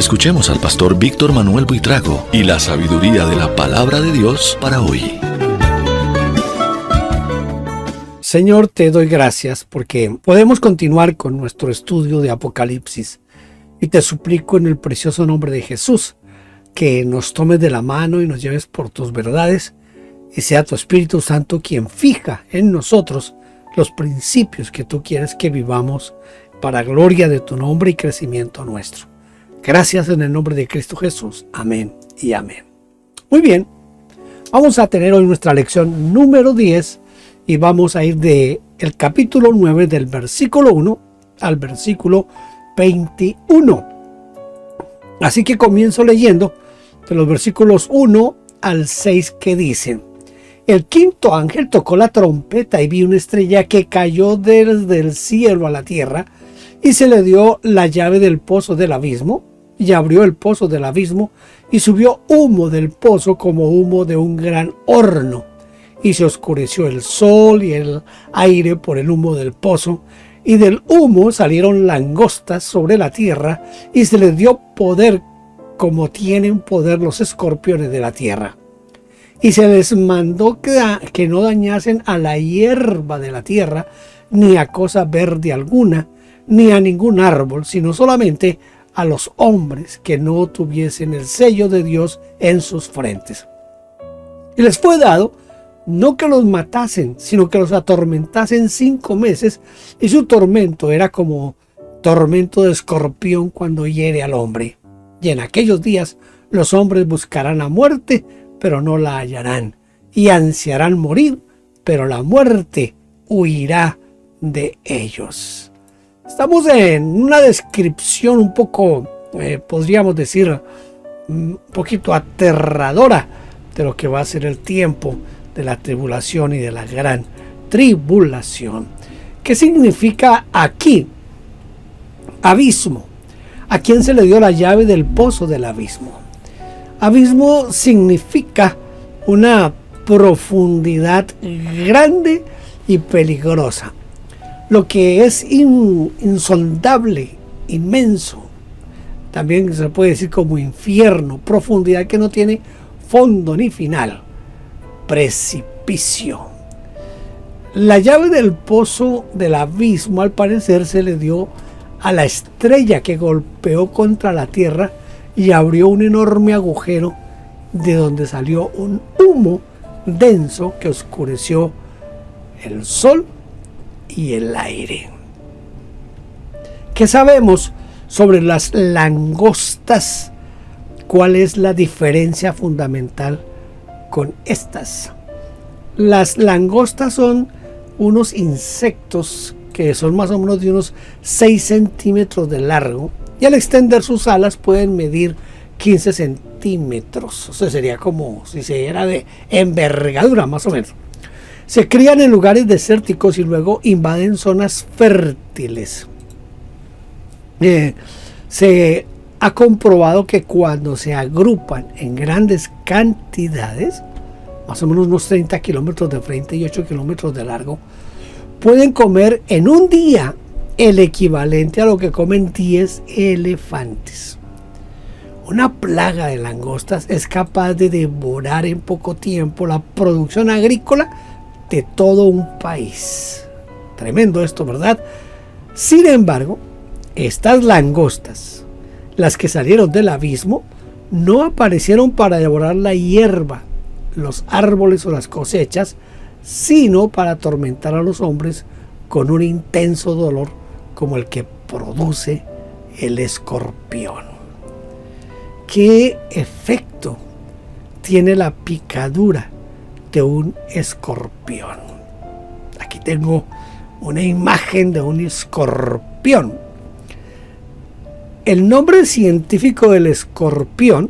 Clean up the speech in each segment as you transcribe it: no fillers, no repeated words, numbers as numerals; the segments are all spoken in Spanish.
Escuchemos al pastor Víctor Manuel Buitrago y la sabiduría de la palabra de Dios para hoy. Señor, te doy gracias porque podemos continuar con nuestro estudio de Apocalipsis y te suplico en el precioso nombre de Jesús que nos tomes de la mano y nos lleves por tus verdades y sea tu Espíritu Santo quien fija en nosotros los principios que tú quieres que vivamos para gloria de tu nombre y crecimiento nuestro. Gracias en el nombre de Cristo Jesús. Amén y amén. Muy bien, vamos a tener hoy nuestra lección número 10 y vamos a ir del capítulo 9 del versículo 1 al versículo 21. Así que comienzo leyendo de los versículos 1 al 6 que dicen: el quinto ángel tocó la trompeta y vi una estrella que cayó desde el cielo a la tierra y se le dio la llave del pozo del abismo y abrió el pozo del abismo y subió humo del pozo como humo de un gran horno y se oscureció el sol y el aire por el humo del pozo y del humo salieron langostas sobre la tierra y se les dio poder como tienen poder los escorpiones de la tierra. Y se les mandó que no dañasen a la hierba de la tierra, ni a cosa verde alguna, ni a ningún árbol, sino solamente a los hombres que no tuviesen el sello de Dios en sus frentes. Y les fue dado no que los matasen, sino que los atormentasen 5 meses, y su tormento era como tormento de escorpión cuando hiere al hombre. Y en aquellos días los hombres buscarán la muerte, pero no la hallarán, y ansiarán morir, pero la muerte huirá de ellos. Estamos en una descripción un poco, podríamos decir, un poquito aterradora de lo que va a ser el tiempo de la tribulación y de la gran tribulación. ¿Qué significa aquí? Abismo. ¿A quién se le dio la llave del pozo del abismo? Abismo significa una profundidad grande y peligrosa. Lo que es insondable, inmenso. También se puede decir como infierno, profundidad que no tiene fondo ni final. Precipicio. La llave del pozo del abismo al parecer se le dio a la estrella que golpeó contra la tierra y abrió un enorme agujero de donde salió un humo denso que oscureció el sol y el aire. ¿Qué sabemos sobre las langostas? ¿Cuál es la diferencia fundamental con estas? Las langostas son unos insectos que son más o menos de unos 6 centímetros de largo y al extender sus alas pueden medir 15 centímetros. O sea, sería como si se diera de envergadura más o menos. Se crían en lugares desérticos y luego invaden zonas fértiles. Se ha comprobado que cuando se agrupan en grandes cantidades, más o menos unos 30 kilómetros de frente y 8 kilómetros de largo, pueden comer en un día el equivalente a lo que comen 10 elefantes. Una plaga de langostas es capaz de devorar en poco tiempo la producción agrícola de todo un país. Tremendo esto, ¿verdad? Sin embargo, estas langostas, las que salieron del abismo, no aparecieron para devorar la hierba, los árboles o las cosechas, sino para atormentar a los hombres con un intenso dolor como el que produce el escorpión. ¿Qué efecto tiene la picadura de un escorpión? Aquí tengo una imagen de un escorpión. El nombre científico del escorpión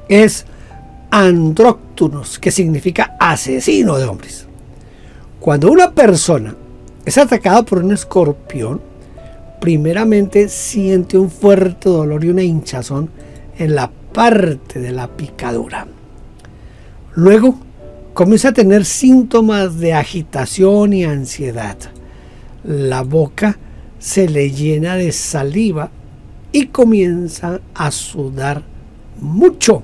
es Androctonus, que significa asesino de hombres. Cuando una persona es atacada por un escorpión, primeramente siente un fuerte dolor y una hinchazón en la parte de la picadura. Luego comienza a tener síntomas de agitación y ansiedad. La boca se le llena de saliva y comienza a sudar mucho.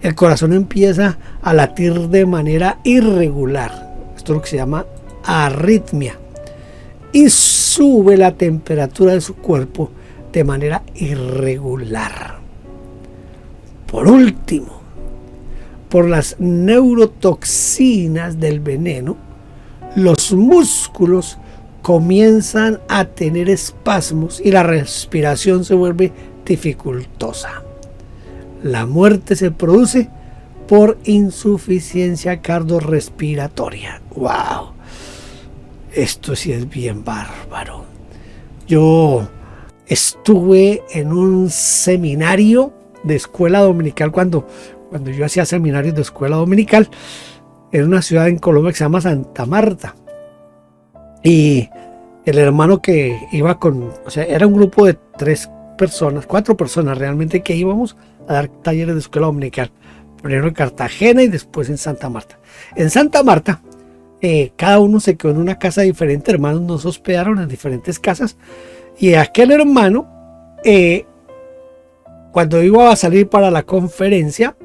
El corazón empieza a latir de manera irregular. Esto es lo que se llama arritmia. Y sube la temperatura de su cuerpo de manera irregular. Por último, por las neurotoxinas del veneno, los músculos comienzan a tener espasmos y la respiración se vuelve dificultosa. La muerte se produce por insuficiencia cardiorrespiratoria. ¡Wow! Esto sí es bien bárbaro. Yo estuve en un seminario de escuela dominical cuando yo hacía seminarios de escuela dominical en una ciudad en Colombia que se llama Santa Marta. Y el hermano que iba era un grupo de 4 personas realmente que íbamos a dar talleres de escuela dominical. Primero en Cartagena y después en Santa Marta. En Santa Marta, cada uno se quedó en una casa diferente. Hermanos nos hospedaron en diferentes casas. Y aquel hermano, cuando iba a salir para la conferencia,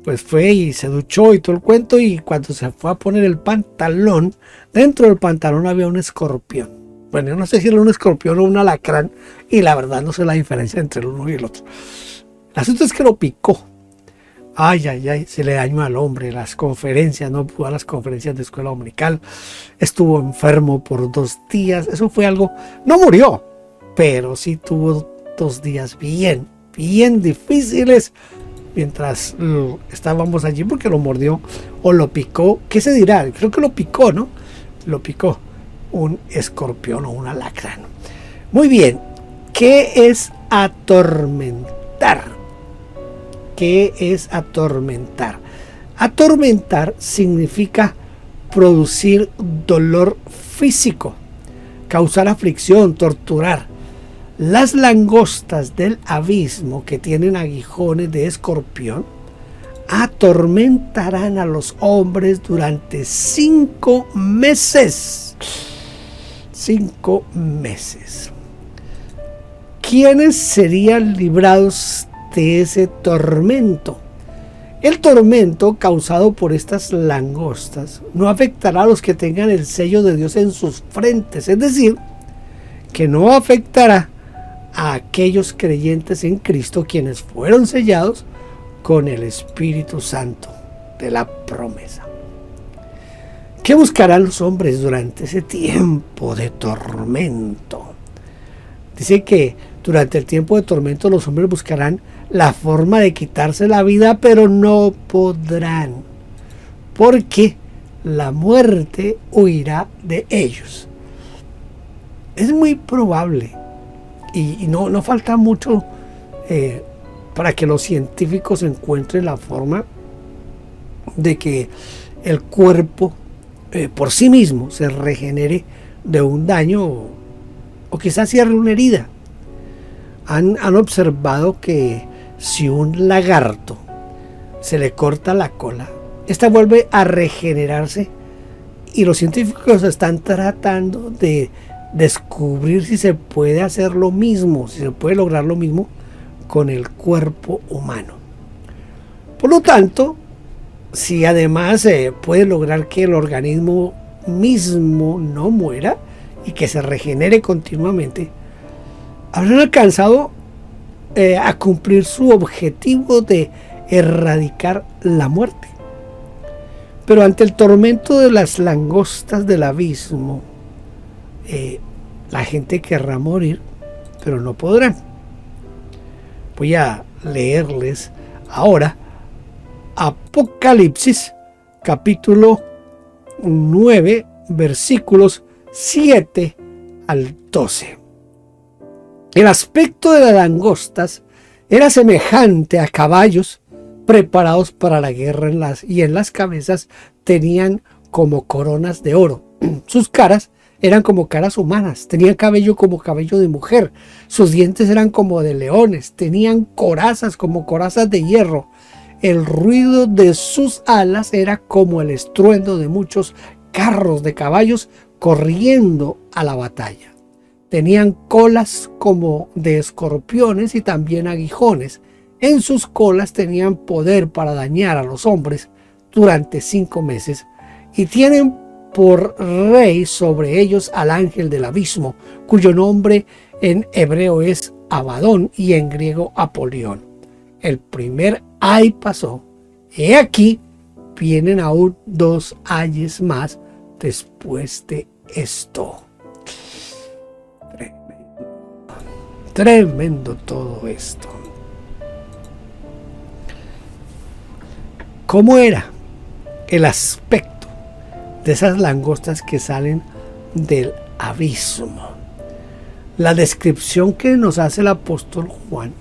pues fue y se duchó y todo el cuento, y cuando se fue a poner el pantalón, dentro del pantalón había un escorpión. Bueno, yo no sé si era un escorpión o un alacrán, y la verdad no sé la diferencia entre el uno y el otro. El asunto es que lo picó. Ay, se le dañó al hombre las conferencias, no pudo a las conferencias de escuela dominical, estuvo enfermo por 2 días, eso fue algo, no murió, pero sí tuvo 2 días bien difíciles, mientras estábamos allí, porque lo mordió o lo picó, ¿qué se dirá? Creo que lo picó, ¿no? Lo picó un escorpión o un alacrán. Muy bien, ¿qué es atormentar? ¿Qué es atormentar? Atormentar significa producir dolor físico, causar aflicción, torturar. Las langostas del abismo, que tienen aguijones de escorpión, atormentarán a los hombres durante 5 meses. 5 meses. ¿Quiénes serían librados de ese tormento? El tormento causado por estas langostas no afectará a los que tengan el sello de Dios en sus frentes, es decir, que no afectará a aquellos creyentes en Cristo, quienes fueron sellados con el Espíritu Santo de la promesa. ¿Qué buscarán los hombres durante ese tiempo de tormento? Dice que durante el tiempo de tormento los hombres buscarán la forma de quitarse la vida, pero no podrán, porque la muerte huirá de ellos. Es muy probable, y no falta mucho para que los científicos encuentren la forma de que el cuerpo por sí mismo se regenere de un daño o quizás cierre una herida. Han observado que si un lagarto se le corta la cola, esta vuelve a regenerarse, y los científicos están tratando de descubrir si se puede hacer lo mismo, si se puede lograr lo mismo con el cuerpo humano. Por lo tanto, si además se puede lograr que el organismo mismo no muera y que se regenere continuamente, habrán alcanzado a cumplir su objetivo de erradicar la muerte. Pero ante el tormento de las langostas del abismo, la gente querrá morir, pero no podrán. Voy a leerles ahora Apocalipsis capítulo 9 versículos 7 al 12. El aspecto de las langostas era semejante a caballos preparados para la guerra, y en las cabezas tenían como coronas de oro. Sus caras eran como caras humanas, tenían cabello como cabello de mujer, sus dientes eran como de leones, tenían corazas como corazas de hierro. El ruido de sus alas era como el estruendo de muchos carros de caballos corriendo a la batalla. Tenían colas como de escorpiones y también aguijones. En sus colas tenían poder para dañar a los hombres durante 5 meses y tienen por rey sobre ellos al ángel del abismo, cuyo nombre en hebreo es Abadón y en griego Apolión. El primer ay pasó. He aquí, vienen aún 2 ayes más después de esto. Tremendo todo esto. ¿Cómo era el aspecto de esas langostas que salen del abismo? La descripción que nos hace el apóstol Juan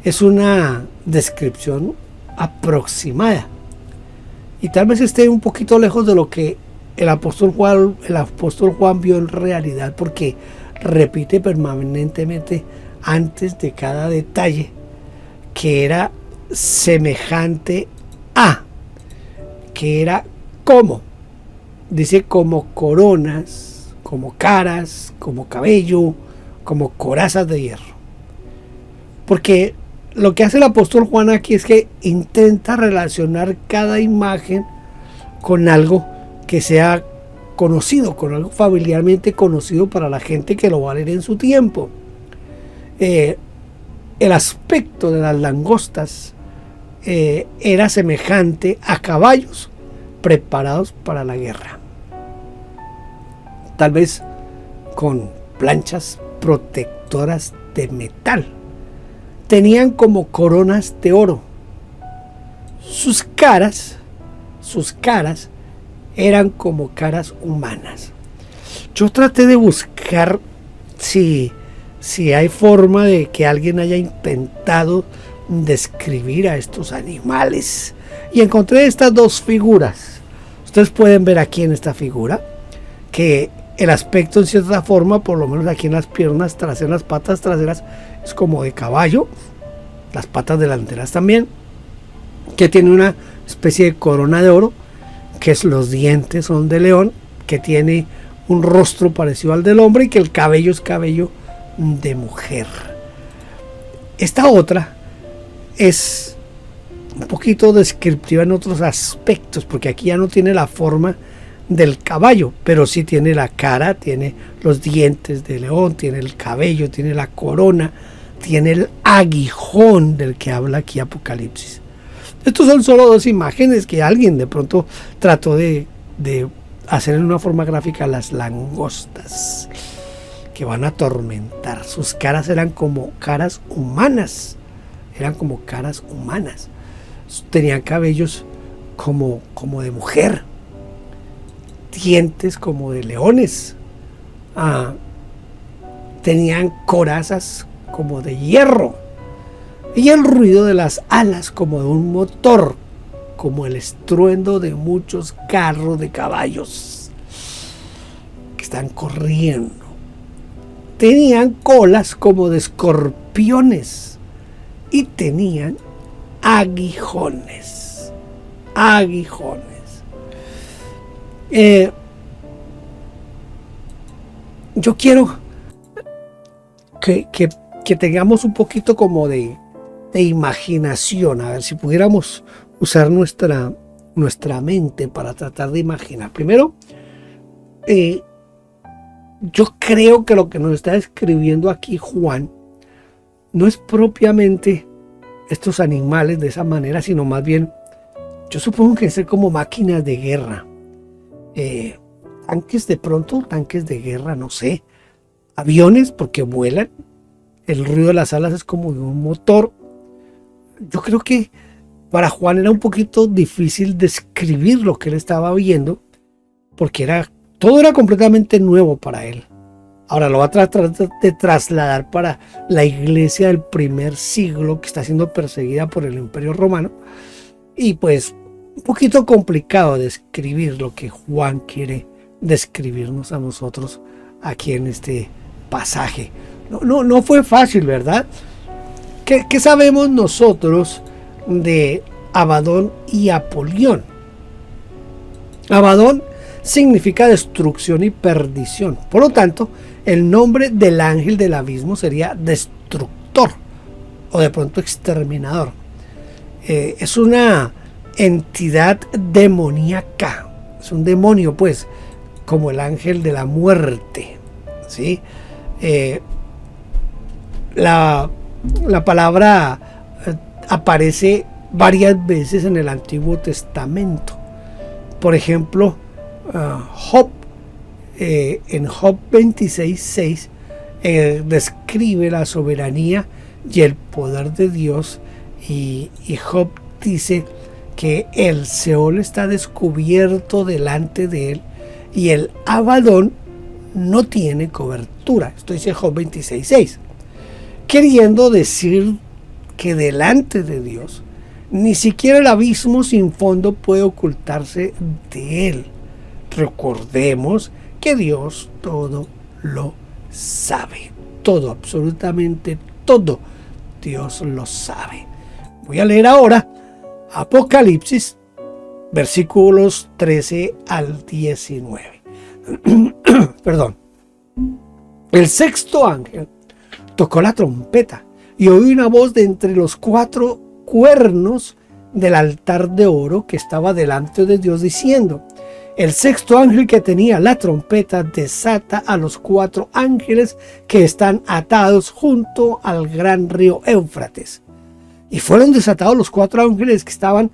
es una descripción aproximada y tal vez esté un poquito lejos de lo que el apóstol Juan vio en realidad, porque repite permanentemente antes de cada detalle que era semejante a, que era como, dice como coronas, como caras, como cabello, como corazas de hierro. Porque lo que hace el apóstol Juan aquí es que intenta relacionar cada imagen con algo que sea conocido, con algo familiarmente conocido para la gente que lo va a leer en su tiempo. El aspecto de las langostas era semejante a caballos preparados para la guerra, tal vez con planchas protectoras de metal. Tenían como coronas de oro. Sus caras eran como caras humanas. Yo traté de buscar si hay forma de que alguien haya intentado describir a estos animales, y encontré estas 2 figuras. Ustedes pueden ver aquí en esta figura que el aspecto en cierta forma, por lo menos aquí en las piernas traseras, las patas traseras, es como de caballo, las patas delanteras también, que tiene una especie de corona de oro, que los dientes son de león, que tiene un rostro parecido al del hombre y que el cabello es cabello de mujer. Esta otra es un poquito descriptiva en otros aspectos, porque aquí ya no tiene la forma del caballo, pero sí tiene la cara, tiene los dientes de león, tiene el cabello, tiene la corona, tiene el aguijón del que habla aquí Apocalipsis. Estos son solo 2 imágenes que alguien de pronto trató de hacer en una forma gráfica las langostas que van a atormentar. Sus caras eran como caras humanas, tenían cabellos como de mujer, dientes como de leones, tenían corazas como de hierro y el ruido de las alas como de un motor, como el estruendo de muchos carros de caballos que están corriendo. Tenían colas como de escorpiones y tenían aguijones. Yo quiero que tengamos un poquito como de imaginación, a ver si pudiéramos usar nuestra mente para tratar de imaginar. Primero, yo creo que lo que nos está escribiendo aquí Juan no es propiamente estos animales de esa manera, sino más bien, yo supongo que es como máquinas de guerra, tanques de guerra, no sé, aviones porque vuelan, el ruido de las alas es como de un motor. Yo creo que para Juan era un poquito difícil describir lo que él estaba viendo, porque todo era completamente nuevo para él. Ahora lo va a tratar de trasladar para la iglesia del primer siglo que está siendo perseguida por el Imperio Romano, y pues un poquito complicado describir lo que Juan quiere describirnos a nosotros aquí en este pasaje. No fue fácil, ¿verdad? ¿Qué sabemos nosotros de Abadón y Apolión? Abadón significa destrucción y perdición. Por lo tanto, el nombre del ángel del abismo sería destructor o de pronto exterminador. Es una entidad demoníaca, es un demonio, pues, como el ángel de la muerte, ¿sí? La palabra aparece varias veces en el Antiguo Testamento. Por ejemplo, Job, en Job 26:6, describe la soberanía y el poder de Dios, y Job dice que el Seol está descubierto delante de él y el Abadón no tiene cobertura. Esto dice Job 26:6, queriendo decir que delante de Dios ni siquiera el abismo sin fondo puede ocultarse de él. Recordemos que Dios todo lo sabe. Todo, absolutamente todo, Dios lo sabe. Voy a leer ahora Apocalipsis, versículos 13 al 19. Perdón. El sexto ángel tocó la trompeta y oí una voz de entre los 4 cuernos del altar de oro que estaba delante de Dios diciendo: el sexto ángel que tenía la trompeta desata a los 4 ángeles que están atados junto al gran río Éufrates. Y fueron desatados los 4 ángeles que estaban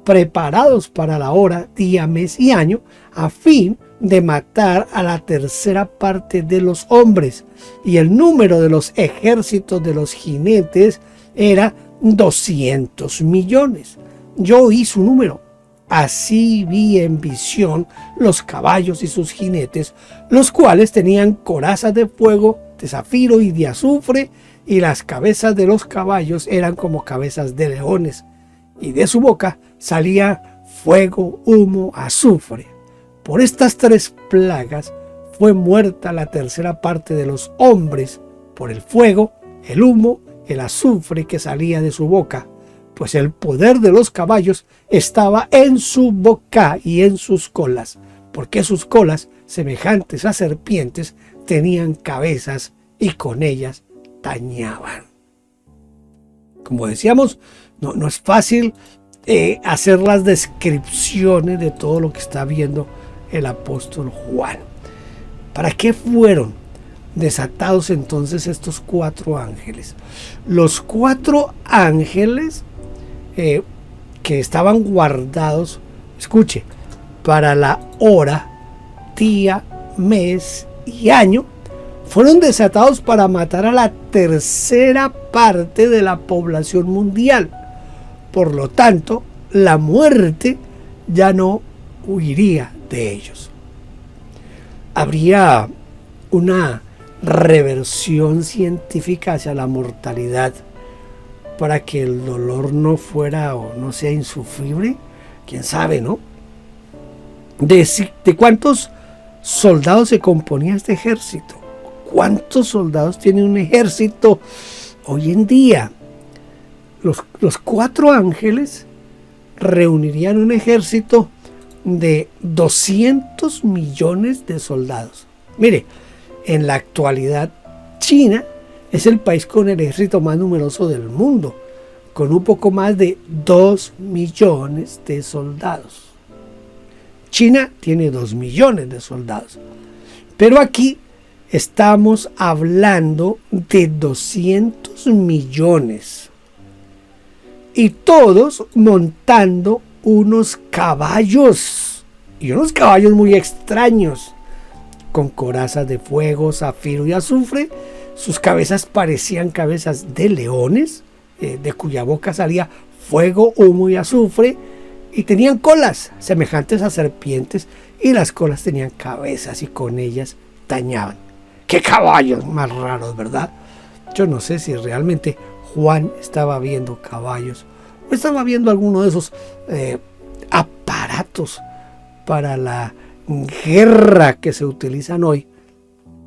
preparados para la hora, día, mes y año, a fin de matar a la tercera parte de los hombres. Y el número de los ejércitos de los jinetes era 200 millones. Yo oí su número. Así vi en visión los caballos y sus jinetes, los cuales tenían corazas de fuego, de zafiro y de azufre, y las cabezas de los caballos eran como cabezas de leones, y de su boca salía fuego, humo, azufre. Por estas 3 plagas fue muerta la tercera parte de los hombres, por el fuego, el humo, el azufre que salía de su boca, pues el poder de los caballos estaba en su boca y en sus colas, porque sus colas, semejantes a serpientes, tenían cabezas y con ellas dañaban. Como decíamos, no es fácil hacer las descripciones de todo lo que está viendo el apóstol Juan. ¿Para qué fueron desatados entonces estos 4 ángeles? Los 4 ángeles que estaban guardados, escuche, para la hora, día, mes y año, fueron desatados para matar a la tercera parte de la población mundial. Por lo tanto, la muerte ya no huiría de ellos. Habría una reversión científica hacia la mortalidad para que el dolor no fuera o no sea insufrible. Quién sabe, ¿no? ¿De cuántos soldados se componía este ejército? ¿Cuántos soldados tiene un ejército hoy en día? Los 4 ángeles reunirían un ejército de 200 millones de soldados. Mire, en la actualidad China es el país con el ejército más numeroso del mundo, con un poco más de 2 millones de soldados. China tiene 2 millones de soldados. Pero aquí estamos hablando de 200 millones. Y todos montando unos caballos. Y unos caballos muy extraños, con corazas de fuego, zafiro y azufre. Sus cabezas parecían cabezas de leones, de cuya boca salía fuego, humo y azufre, y tenían colas semejantes a serpientes, y las colas tenían cabezas y con ellas dañaban. ¡Qué caballos más raros!, ¿verdad? Yo no sé si realmente Juan estaba viendo caballos o estaba viendo alguno de esos aparatos para la guerra que se utilizan hoy.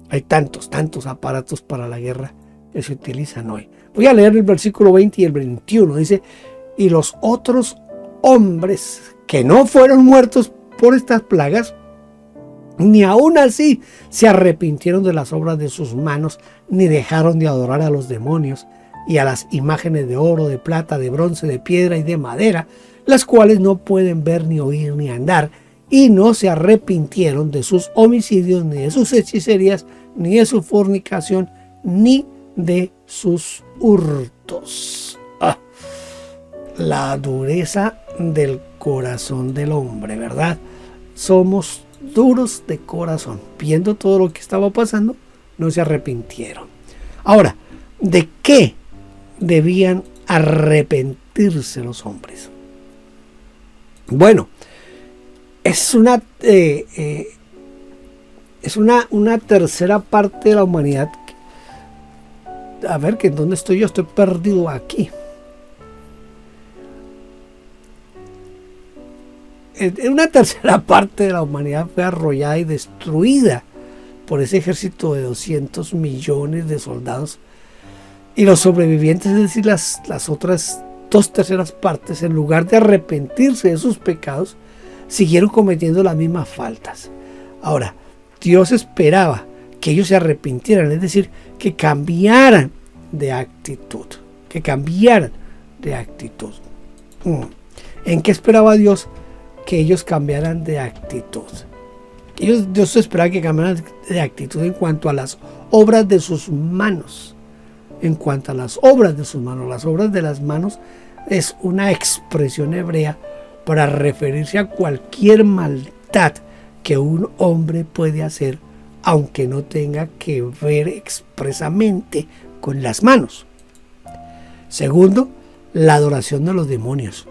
Hay tantos aparatos para la guerra que se utilizan hoy. Voy a leer el versículo 20 y el 21. Dice: y los otros hombres que no fueron muertos por estas plagas Ni aun así se arrepintieron de las obras de sus manos, ni dejaron de adorar a los demonios y a las imágenes de oro, de plata, de bronce, de piedra y de madera, las cuales no pueden ver, ni oír, ni andar, y no se arrepintieron de sus homicidios, ni de sus hechicerías, ni de su fornicación, ni de sus hurtos. La dureza del corazón del hombre, ¿verdad? Somos duros de corazón. Viendo todo lo que estaba pasando, no se arrepintieron. Ahora, ¿de qué debían arrepentirse los hombres? Bueno, es una tercera parte de la humanidad. A ver, que ¿dónde estoy yo? Estoy perdido aquí. Una tercera parte de la humanidad fue arrollada y destruida por ese ejército de 200 millones de soldados. Y los sobrevivientes, es decir, las otras 2/3 partes, en lugar de arrepentirse de sus pecados, siguieron cometiendo las mismas faltas. Ahora, Dios esperaba que ellos se arrepintieran, es decir, que cambiaran de actitud. ¿En qué esperaba Dios que ellos cambiaran de actitud? Dios esperaba que cambiaran de actitud en cuanto a las obras de sus manos. Las obras de las manos es una expresión hebrea para referirse a cualquier maldad que un hombre puede hacer, aunque no tenga que ver expresamente con las manos. Segundo, la adoración de los demonios.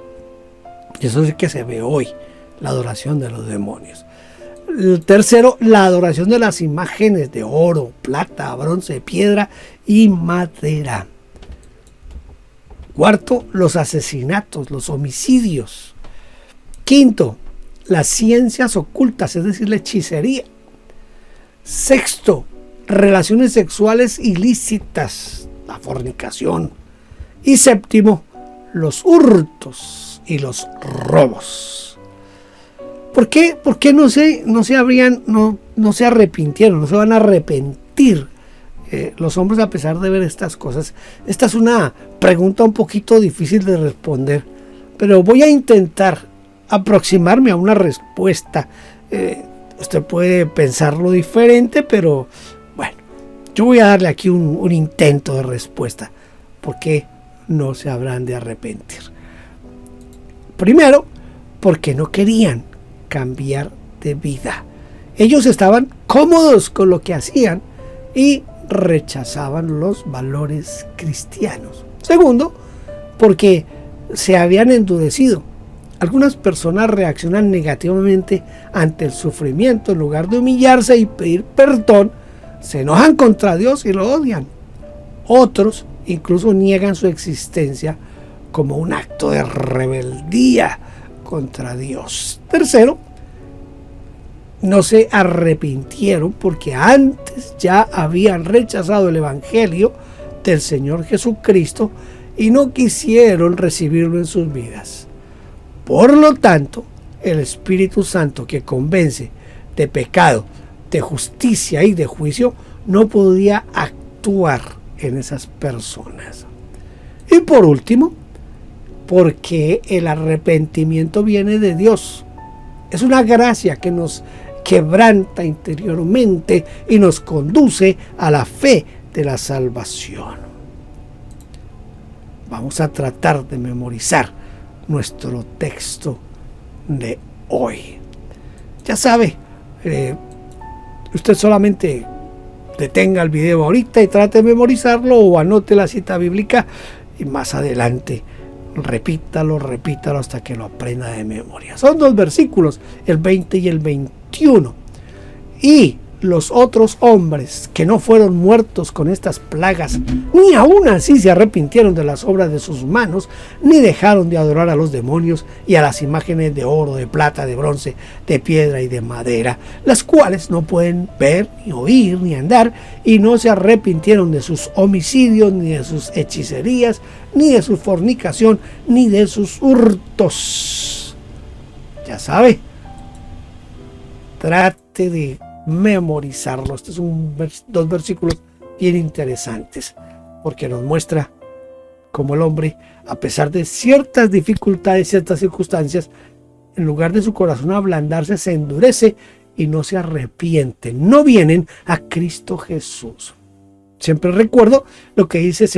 Y eso es que se ve hoy, la adoración de los demonios. El tercero, la adoración de las imágenes de oro, plata, bronce, piedra y madera. Cuarto, los asesinatos, los homicidios. Quinto, las ciencias ocultas, es decir, la hechicería. Sexto, relaciones sexuales ilícitas, la fornicación. Y séptimo, los hurtos y los robos. ¿Por qué no se arrepintieron? No se van a arrepentir los hombres a pesar de ver estas cosas. Esta es una pregunta un poquito difícil de responder, pero voy a intentar aproximarme a una respuesta. Usted puede pensarlo diferente, pero bueno, yo voy a darle aquí un intento de respuesta. ¿Por qué no se habrán de arrepentir? Primero, porque no querían cambiar de vida. Ellos estaban cómodos con lo que hacían y rechazaban los valores cristianos. Segundo, porque se habían endurecido. Algunas personas reaccionan negativamente ante el sufrimiento. En lugar de humillarse y pedir perdón, se enojan contra Dios y lo odian. Otros incluso niegan su existencia como un acto de rebeldía contra Dios. Tercero, no se arrepintieron porque antes ya habían rechazado el evangelio del Señor Jesucristo y no quisieron recibirlo en sus vidas. Por lo tanto, el Espíritu Santo, que convence de pecado, de justicia y de juicio, no podía actuar en esas personas. Y por último, porque el arrepentimiento viene de Dios. Es una gracia que nos quebranta interiormente y nos conduce a la fe de la salvación. Vamos a tratar de memorizar nuestro texto de hoy. Ya sabe, usted solamente detenga el video ahorita y trate de memorizarlo, o anote la cita bíblica y más adelante repítalo hasta que lo aprenda de memoria. Son 2 versículos, el 20 y el 21. Y los otros hombres que no fueron muertos con estas plagas, ni aun así se arrepintieron de las obras de sus manos, ni dejaron de adorar a los demonios y a las imágenes de oro, de plata, de bronce, de piedra y de madera, las cuales no pueden ver, ni oír, ni andar, y no se arrepintieron de sus homicidios, ni de sus hechicerías, ni de su fornicación, ni de sus hurtos. Ya sabe, trata trate de memorizarlo. Estos son dos versículos bien interesantes, porque nos muestra cómo el hombre, a pesar de ciertas dificultades, ciertas circunstancias, en lugar de su corazón ablandarse, se endurece y no se arrepiente. No vienen a Cristo Jesús. Siempre recuerdo lo que dice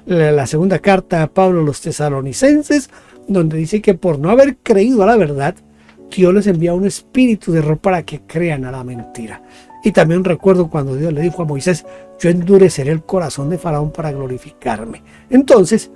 la segunda carta de Pablo a los tesalonicenses, donde dice que por no haber creído a la verdad, Dios les envía un espíritu de error para que crean a la mentira. Y también recuerdo cuando Dios le dijo a Moisés: yo endureceré el corazón de Faraón para glorificarme. Entonces,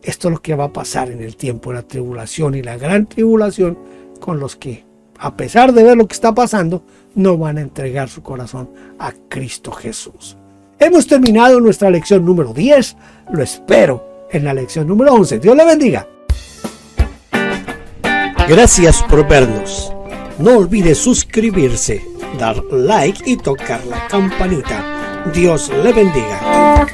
esto es lo que va a pasar en el tiempo de la tribulación y la gran tribulación, con los que, a pesar de ver lo que está pasando, no van a entregar su corazón a Cristo Jesús. Hemos terminado nuestra lección número 10. Lo espero en la lección número 11. Dios le bendiga. Gracias por vernos. No olvide suscribirse, dar like y tocar la campanita. Dios le bendiga.